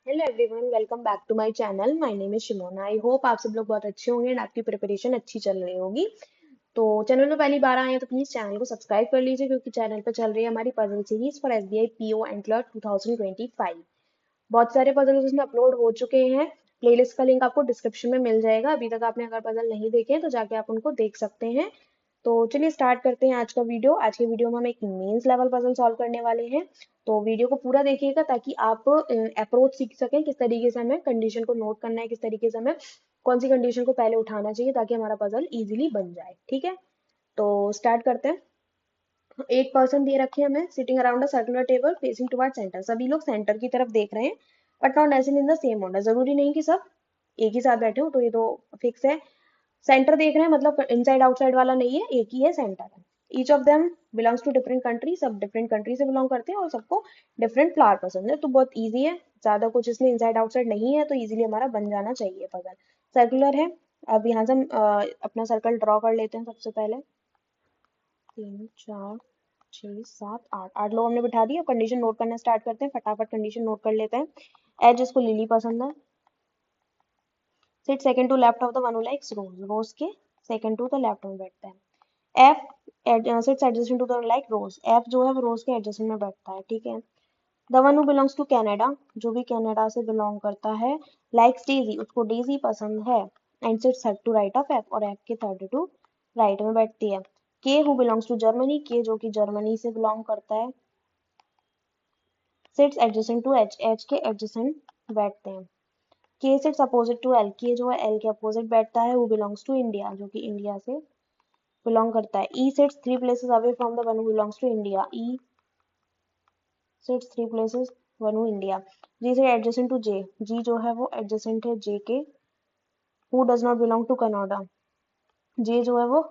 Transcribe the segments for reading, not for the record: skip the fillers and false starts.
Hello everyone, welcome back to my channel. My name is Shimona. I hope आप सब लोग बहुत अच्छे होंगे एंड आपकी प्रिपरेशन अच्छी चल रही होगी। तो चैनल में पहली बार आए हैं तो प्लीज चैनल को सब्सक्राइब कर लीजिए, क्योंकि चैनल पर चल रही है हमारी puzzle series for SBI PO and clerk 2025। बहुत सारे पजल उसमें अपलोड हो चुके हैं। प्लेलिस्ट का लिंक आपको डिस्क्रिप्शन में मिल जाएगा। अभी तक आपने अगर पजल नहीं देखे हैं तो जाके आप उनको देख सकते हैं। तो चलिए स्टार्ट करते हैं आज का वीडियो। आज के वीडियो में हम एक मेंस लेवल पजल सॉल्व करने वाले हैं। तो वीडियो को पूरा देखिएगा ताकि आप अप्रोच सीख सकें, किस तरीके से हमें कंडीशन को नोट करना है, किस तरीके से हमें कौन सी कंडीशन को पहले उठाना चाहिए ताकि हमारा पजल इजीली बन जाए। ठीक है, तो स्टार्ट करते हैं। एक पर्सन दे रखे हैं हमें, sitting around a circular table facing toward centre. सभी लोग सेंटर की तरफ देख रहे हैं, but not necessary in the same order. जरूरी नहीं कि सब एक ही साथ बैठे हो, तो ये तो फिक्स है। सेंटर देख रहे हैं मतलब इनसाइड आउटसाइड वाला नहीं है, एक ही है, सेंटर है। Each of them belongs to different country. सब डिफरेंट कंट्री से बिलोंग करते हैं और सबको डिफरेंट फ्लावर पसंद है। तो बहुत इजी है, ज्यादा कुछ इसमें इनसाइड आउटसाइड नहीं है, तो इजीली हमारा बन जाना चाहिए पजल। सर्कुलर है। अब यहाँ से हम अपना सर्कल ड्रॉ कर लेते हैं। सबसे पहले 3 4 6 7 8 8 लोग हमने बिठा दिए। कंडीशन नोट करना स्टार्ट करते हैं, फटाफट कंडीशन नोट कर लेते हैं। एज इसको लिली पसंद है। Sit second to left of the one who likes rose. Rose के सेकंड टू द लेफ्ट में बैठता है। F sits adjacent to the like rose. F जो है वो रोज के एडजेसेंट में बैठता है। ठीक है। The one who belongs to Canada, जो भी कनाडा से बिलोंग करता है, लाइक्स डेजी, उसको डेजी पसंद है। And sits third to right of F, और एफ के थर्ड टू राइट में बैठती है। के हु बिलोंग्स टू जर्मनी, के जो कि जर्मनी से बिलोंग करता है, sits adjacent to H, H के एडजेसेंट बैठते हैं। के सिट्स अपोजिट टू एल, के जो है एल के अपोजिट बैठता है। हु बिलोंग्स टू इंडिया, जो कि इंडिया से बिलोंग करता है। E sits 3 places away from the one who belongs to India. E sits 3 places one who India. G से एडजेसेंट टू जे, जी जो है वो एडजेसेंट है J K. Who does not belong to Canada, J जो है वो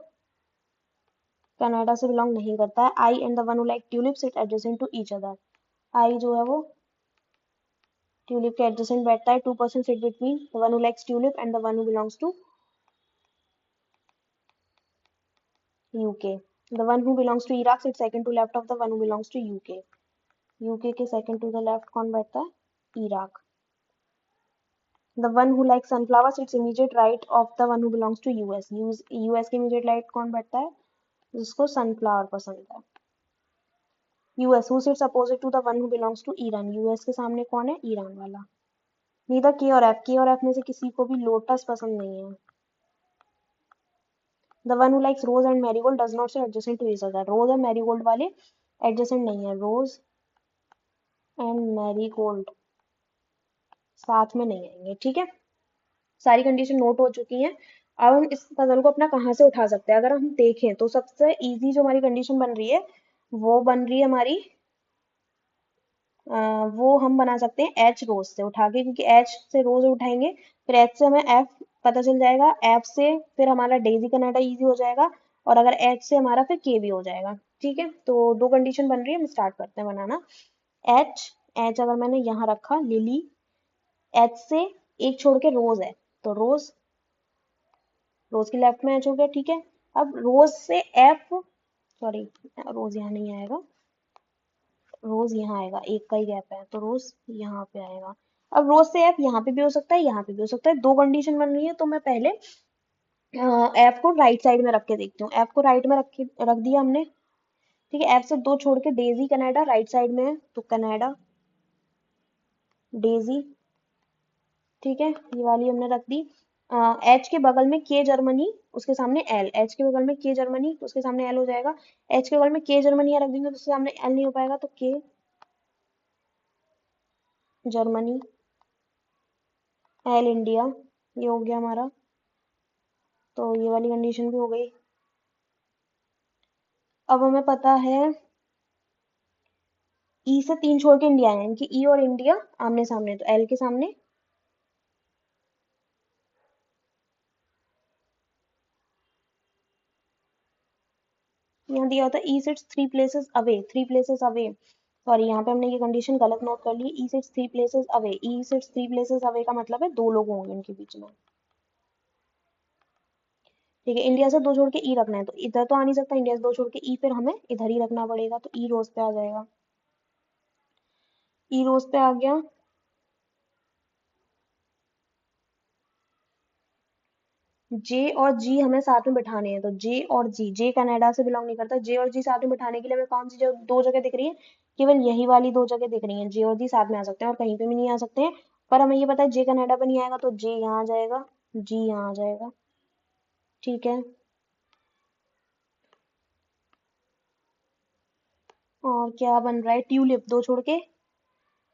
कनाडा से belong नहीं करता है। I and the one who like tulip sit adjacent to each other. I जो है वो ट्यूलिप के एडजेसेंट बैठता है। 2 person sit between the one who likes tulip and the one who belongs to UK. The one who belongs to Iraq sit second to left of the one who belongs to UK. UK के second to the left कौन बैठता है? Iraq. The one who like sunflower sits immediate right of the one who belongs to US. US के immediate right कौन बैठता है? जिसको sunflower पसंद है। US who sits opposite to the one who belongs to Iran. US के सामने कौन है? ईरान वाला। नीदर के और एफ, के और एफ में से किसी को भी लोटस पसंद नहीं है। The one who likes rose and marigold does not sit adjacent to each other. Rose और मैरीगोल्ड वाले एडजेसेंट नहीं है। रोज एंड मैरीगोल्ड साथ में नहीं आएंगे। ठीक है, सारी कंडीशन नोट हो चुकी हैं। अब हम इस पजल को अपना कहाँ से उठा सकते हैं? अगर हम देखें तो सबसे इजी जो हमारी कंडीशन बन रही है वो बन रही है हमारी वो हम बना सकते हैं एच रोज से उठा के, क्योंकि एच से रोज उठाएंगे, फिर एच से हमें एफ पता चल जाएगा। एफ से फिर हमारा डेजी कनाडा इजी हो जाएगा, और अगर एच से हमारा फिर के भी हो जाएगा। ठीक है, तो दो कंडीशन बन रही है, हम स्टार्ट करते हैं बनाना। एच, एच अगर मैंने यहाँ रखा लिली, एच से एक छोड़ के रोज है, तो रोज, रोज के लेफ्ट में एच हो गया। ठीक है, अब रोज से एफ, सॉरी रोज यहाँ नहीं आएगा, रोज यहाँ आएगा, एक का ही गैप है, तो रोज यहाँ पे आएगा। अब रोज से एफ यहाँ पे भी हो सकता है, यहाँ पे भी हो सकता है। दो कंडीशन बन रही है, तो मैं पहले एफ को राइट साइड में रख के देखती हूँ। एफ को राइट में रख दिया हमने। ठीक है, एफ से दो छोड़ के डेजी कनाडा राइट साइड में है, तो कनाडा डेजी। ठीक है, ये वाली हमने रख दी। एच के बगल में के जर्मनी, उसके सामने एल। एच के बगल में के जर्मनी, तो उसके सामने एल हो जाएगा। एच के बगल में के जर्मनी यहाँ रख देंगे तो उसके सामने एल नहीं हो पाएगा, तो के जर्मनी, एल इंडिया, ये हो गया हमारा। तो ये वाली कंडीशन भी हो गई। अब हमें पता है ई से 3 छोड़ के इंडिया है, इनकी ई और इंडिया आमने सामने, तो एल के सामने यहाँ दिया होता है E sits 3 places away. 3 places away, sorry यहाँ पे हमने ये कंडीशन गलत नोट कर ली। E sits 3 places away, E sits 3 places away का मतलब है दो लोग होंगे इनके बीच में। ठीक है, इंडिया से दो छोड़ के ई रखना है, तो इधर तो आ नहीं सकता, इंडिया से दो छोड़ के ई फिर हमें इधर ही रखना पड़ेगा, तो ई रोज पे आ जाएगा। ई रोज पे आ गया। जे और जी हमें साथ में बिठाने हैं, तो जे और जी, जे कनाडा से बिलोंग नहीं करता, जे और जी साथ में बिठाने के लिए हमें कौन सी दो जगह दिख रही है? केवल यही वाली दो जगह दिख रही हैं। जे और जी साथ में आ सकते हैं और कहीं पे भी नहीं आ सकते हैं। पर हमें ये पता है जे कनाडा पे नहीं आएगा, तो जे यहाँ आ जाएगा, जी यहाँ आ जाएगा। ठीक है। और क्या बन रहा है? ट्यूलिप दो छोड़ के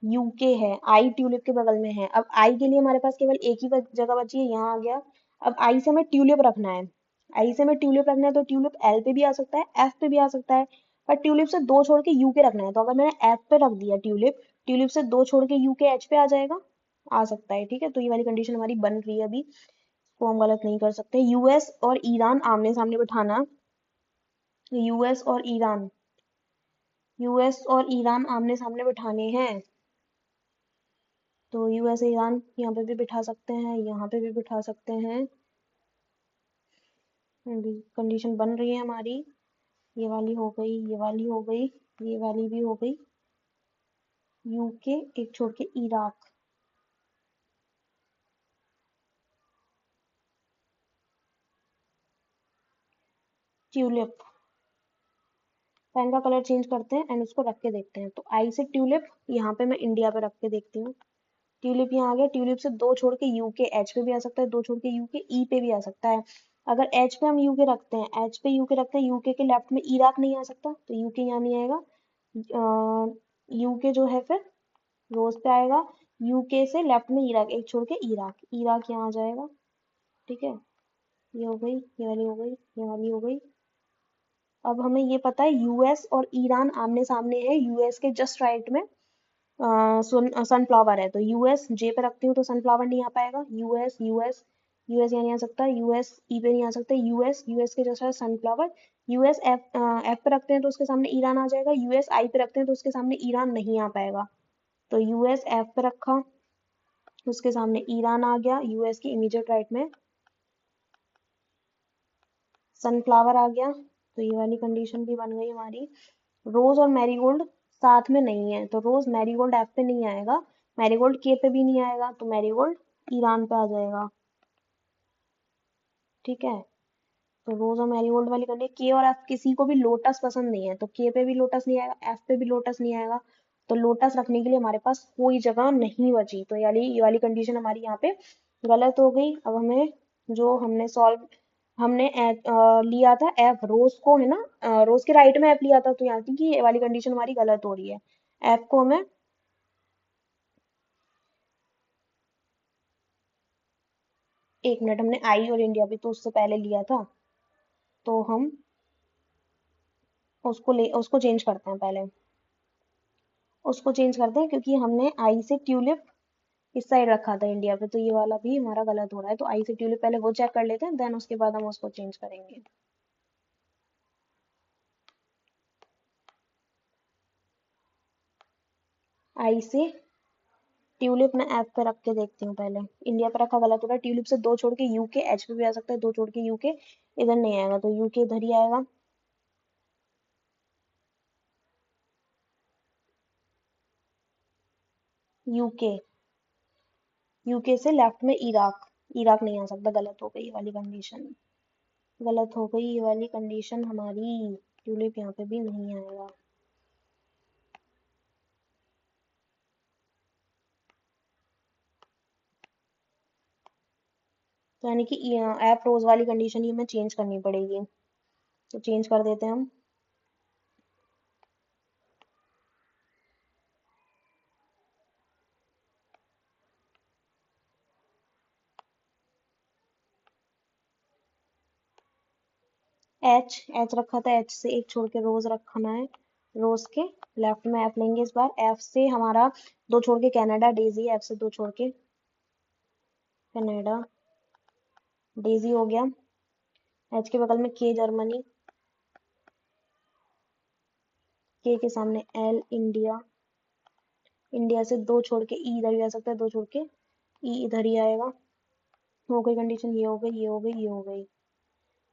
यूके है, आई ट्यूलिप के बगल में है। अब आई के लिए हमारे पास केवल एक ही जगह बची है, यहाँ आ गया। अब आई से हमें ट्यूलिप रखना है। आई से हमें ट्यूलिप रखना है, तो ट्यूलिप एल पे भी आ सकता है, एफ पे भी आ सकता है। पर ट्यूलिप से दो छोड़ के यू के रखना है, तो अगर मैंने एफ पे रख दिया ट्यूलिप, ट्यूलिप से दो छोड़ के यू के एच पे आ जाएगा, आ सकता है। ठीक है, तो ये वाली कंडीशन हमारी बन रही है अभी, इसको हम गलत नहीं कर सकते। यूएस और ईरान आमने सामने बिठाना, यूएस और ईरान, यूएस और ईरान आमने सामने बिठाने हैं, तो यूएस ईरान यहाँ पे भी बिठा सकते हैं, यहाँ पे भी बिठा सकते हैं। अभी कंडीशन बन रही है हमारी, ये वाली हो गई, ये वाली हो गई, ये वाली भी हो गई। यूके एक छोड़ के इराक, ट्यूलिप, पेन का कलर चेंज करते हैं एंड उसको रख के देखते हैं। तो आई से ट्यूलिप, यहाँ पे मैं इंडिया पे रख के देखती हूँ। ट्यूलिप यहाँ आ गया, ट्यूलिप से दो छोड़ के यूके एच पे भी आ सकता है, दो छोड़ के यूके ई पे भी आ सकता है। अगर एच पे हम यूके रखते हैं, एच पे यूके रखते हैं, यूके के लेफ्ट में इराक नहीं आ सकता, तो यूके यहाँ नहीं आएगा। यूके जो है फिर रोज पे आएगा। यूके से लेफ्ट में इराक, एक छोड़ के इराक, इराक यहाँ आ जाएगा। ठीक है, ये हो गई, ये वाली हो गई, ये वाली हो गई। अब हमें ये पता है यूएस और ईरान आमने सामने है, यूएस के जस्ट राइट में सनफ्लावर है, तो यूएस जे पे रखती हूँ तो सनफ्लावर नहीं आ पाएगा। यूएस यूएस यूएस यहाँ नहीं आ सकता, यूएस ई पे नहीं आ सकता, यूएस यूएस के जैसा सनफ्लावर। यूएस एफ एफ पे रखते हैं तो उसके सामने ईरान आ जाएगा, यूएस आई पे रखते हैं तो उसके सामने ईरान नहीं आ पाएगा। तो यूएस एफ पे रखा, उसके सामने ईरान आ गया, यूएस की इमीडिएट राइट में सनफ्लावर आ गया, तो ये वाली कंडीशन भी बन गई हमारी। रोज और मैरीगोल्ड साथ में नहीं है, तो रोज मैरीगोल्ड एफ पे नहीं आएगा, मैरीगोल्ड के पे भी नहीं आएगा, तो मैरीगोल्ड ईरान पे आ जाएगा। ठीक है, तो रोज और मैरीगोल्ड वाली करनी है। के और एफ किसी को भी लोटस पसंद नहीं है, तो के पे भी लोटस नहीं आएगा, एफ पे भी लोटस नहीं आएगा, तो लोटस रखने के लिए हमारे पास कोई जगह नहीं बची, तो ये वाली कंडीशन हमारी यहाँ पे गलत हो गई। अब हमें जो हमने लिया था एफ, रोज को है ना, रोज के राइट में एफ लिया था, तो यहाँ की ये वाली कंडीशन हमारी गलत हो रही है। एफ को हमें, एक मिनट, हमने आई और इंडिया भी तो उससे पहले लिया था, तो हम उसको चेंज करते हैं पहले, उसको चेंज करते हैं, क्योंकि हमने आई से ट्यूलिप इस साइड रखा था इंडिया पे, तो ये वाला भी हमारा गलत हो रहा है। तो आई से ट्यूलिप पहले वो चेक कर लेते हैं, देन उसके बाद हम उसको चेंज करेंगे। आई से ट्यूलिप मैं एफ पे रख के देखती हूँ पहले, इंडिया पे रखा गलत हो रहा है। ट्यूलिप से दो छोड़ के यूके एच पे भी आ सकता है, दो छोड़ के यूके इधर नहीं आएगा, तो यूके इधर ही आएगा। यूके, यूके से लेफ्ट में इराक, इराक नहीं आ सकता, गलत हो गई ये वाली कंडीशन, गलत हो गई ये वाली कंडीशन हमारी, ट्यूलिप यहाँ पे भी नहीं आएगा। तो यानी कि ऐप रोज वाली कंडीशन ही हमें चेंज करनी पड़ेगी, तो चेंज कर देते हैं हम। एच, एच रखा था, एच से एक छोड़ के रोज रखना है, रोज के लेफ्ट में एफ लेंगे इस बार। एफ से हमारा दो छोड़ के कनाडा, डेजी, एफ से दो छोड़ के कनाडा, डेजी हो गया। एच के बगल में के जर्मनी, के के सामने एल इंडिया, इंडिया से दो छोड़ के ई इधर भी आ सकता है, दो छोड़ के ई इधर ही आएगा। हो गई कंडीशन, ये हो गई, ये हो गई, ये हो गई।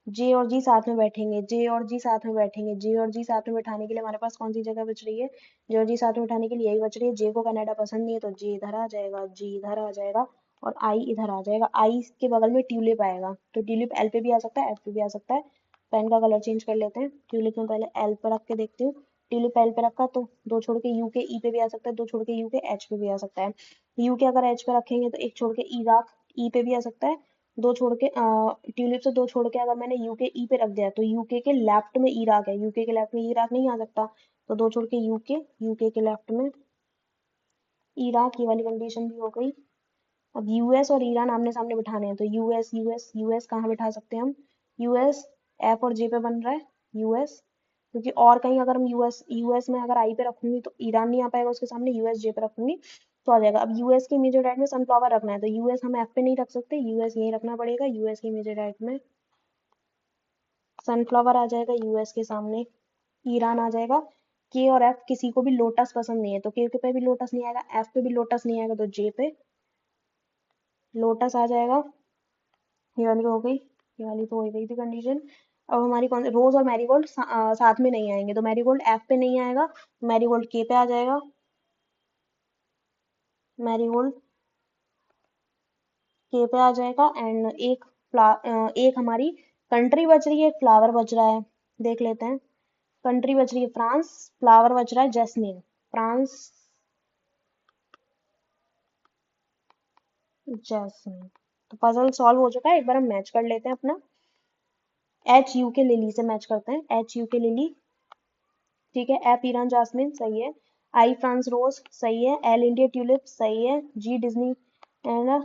जे और जी साथ में बैठेंगे, जे और जी साथ में बैठेंगे, जे और जी साथ में बैठाने के लिए हमारे पास कौन सी जगह बच रही है? जे और जी साथ में बैठाने के लिए यही बच रही है। जे को कनाडा पसंद नहीं है, तो जे इधर आ जाएगा, जी इधर आ जाएगा, और आई इधर आ जाएगा, आई के बगल में ट्यूलिप आएगा, तो ट्यूलिप एल पे भी आ सकता है, एफ पे भी आ सकता है। पेन का कलर चेंज कर लेते हैं, ट्यूलिप में पहले एल पे रख के देखती हूँ। ट्यूलिप एल पे रखा तो दो छोड़ के यू के ई पे भी आ सकता है, दो छोड़ के यू के एच पे भी आ सकता है। यू के अगर एच पे रखेंगे तो एक छोड़ के इराक ई पे भी आ सकता है। दो छोड़ के ट्यूलिप से दो छोड़ के अगर मैंने यूके ई पे रख दिया तो यूके के लेफ्ट में इराक है, यूके के लेफ्ट में इराक नहीं आ सकता, तो दो छोड़ के यूके, यूके के लेफ्ट में इराक, ये वाली कंडीशन भी हो गई। अब यूएस और ईरान आमने सामने बिठाने हैं तो यूएस यूएस यूएस कहाँ बिठा सकते हैं हम, यूएस एफ और जे पे बन रहा है यूएस, क्योंकि और कहीं अगर हम यूएस यूएस में अगर आई पे रखूंगी तो ईरान नहीं आ पाएगा उसके सामने, यूएस जे पे रखूंगी तो आ जाएगा। अब यूएस की इमीडिएट राइट में सनफ्लावर रखना है तो यूएस हम एफ पे नहीं रख सकते, यूएस यहीं रखना पड़ेगा, यूएस की इमीडिएट राइट में सनफ्लावर आ जाएगा यूएस के सामने, ईरान आ जाएगा। के और एफ किसी को भी लोटस पसंद नहीं है तो के पे भी लोटस नहीं आएगा, एफ पे भी लोटस नहीं आएगा तो जे पे लोटस आ जाएगा। ये वाली हो गई, ये वाली तो हो ही गई थी कंडीशन। अब हमारी कौन रोज और मैरीगोल्ड साथ में नहीं आएंगे तो मैरीगोल्ड एफ पे नहीं आएगा, मैरीगोल्ड के पे आ जाएगा, मैरीगोल्ड के पे आ जाएगा। एंड एक हमारी कंट्री बच रही है, एक फ्लावर बच रहा है, देख लेते हैं। कंट्री बच रही है फ्रांस, फ्लावर बच रहा है जैस्मिन, फ्रांस जैस्मिन। तो पजल सॉल्व हो चुका है, एक बार हम मैच कर लेते हैं अपना। एच यू के लिली से मैच करते हैं, एच यू के लिली ठीक है, एफ ईरान जास्मिन सही है, आई फ्रांस रोज सही है, एल इंडिया ट्यूलिप सही है, जी डिज्नी है ना,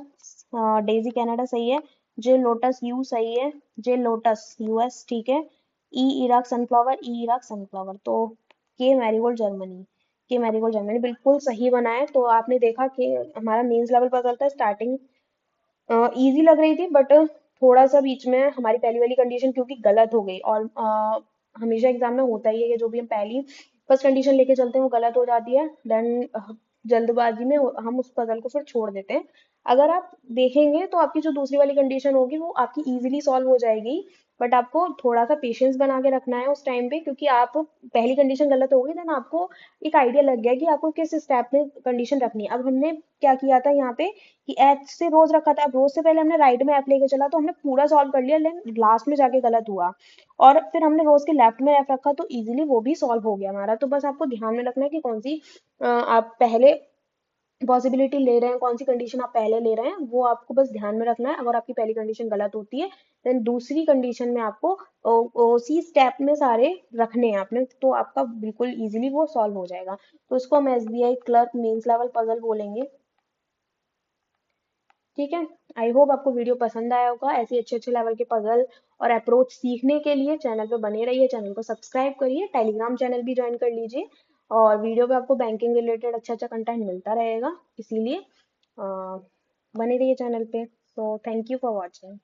डेजी कनाडा सही है, जे लोटस यू सही है, जे लोटस यूएस ठीक है, ई इराक सनफ्लावर, ई इराक सनफ्लावर, तो के मैरीगोल्ड जर्मनी, के मैरीगोल्ड जर्मनी बिल्कुल सही बना है। तो आपने देखा कि हमारा मेंस लेवल पर चलता है, स्टार्टिंग इजी लग रही थी बट थोड़ा सा बीच में हमारी पहली वाली कंडीशन क्योंकि गलत हो गई, और हमेशा एग्जाम में होता ही है कि जो भी हम पहली फर्स्ट कंडीशन लेके चलते हैं वो गलत हो जाती है, देन जल्दबाजी में हम उस पजल को फिर छोड़ देते हैं। अगर आप देखेंगे तो आपकी जो दूसरी वाली कंडीशन होगी वो आपकी इजीली सॉल्व हो जाएगी, बट आपको थोड़ा सा पेशेंस बना के रखना है उस टाइम पे, क्योंकि आप पहली कंडीशन गलत हो गई देन आपको एक आइडिया लग गया कि आपको किस स्टेप में कंडीशन रखनी है। अब हमने क्या किया था यहाँ पे कि एच से रोज रखा था, अब रोज से पहले हमने राइट में एफ लेके चला तो हमने पूरा सॉल्व कर लिया, लेकिन लास्ट में जाके गलत हुआ, और फिर हमने रोज के लेफ्ट में एफ रखा तो इजीली वो भी सॉल्व हो गया हमारा। तो बस आपको ध्यान में रखना है कि कौन सी आप पहले पॉसिबिलिटी ले रहे हैं, कौन सी कंडीशन आप पहले ले रहे हैं वो आपको बस ध्यान में रखना है। अगर आपकी पहली कंडीशन गलत होती है देन दूसरी कंडीशन में आपको उसी स्टेप में सारे रखने हैं आपने, तो आपका बिल्कुल इजीली वो सॉल्व हो जाएगा। तो इसको हम SBI clerk mains level puzzle बोलेंगे, ठीक है। आई होप आपको वीडियो पसंद आया होगा, ऐसे अच्छे अच्छे लेवल के पजल और अप्रोच सीखने के लिए चैनल पे बने रहिए, चैनल को सब्सक्राइब करिए, टेलीग्राम चैनल भी ज्वाइन कर लीजिए, और वीडियो पे आपको बैंकिंग रिलेटेड अच्छा अच्छा कंटेंट मिलता रहेगा, इसीलिए बने रहिए चैनल पे। So thank you for watching.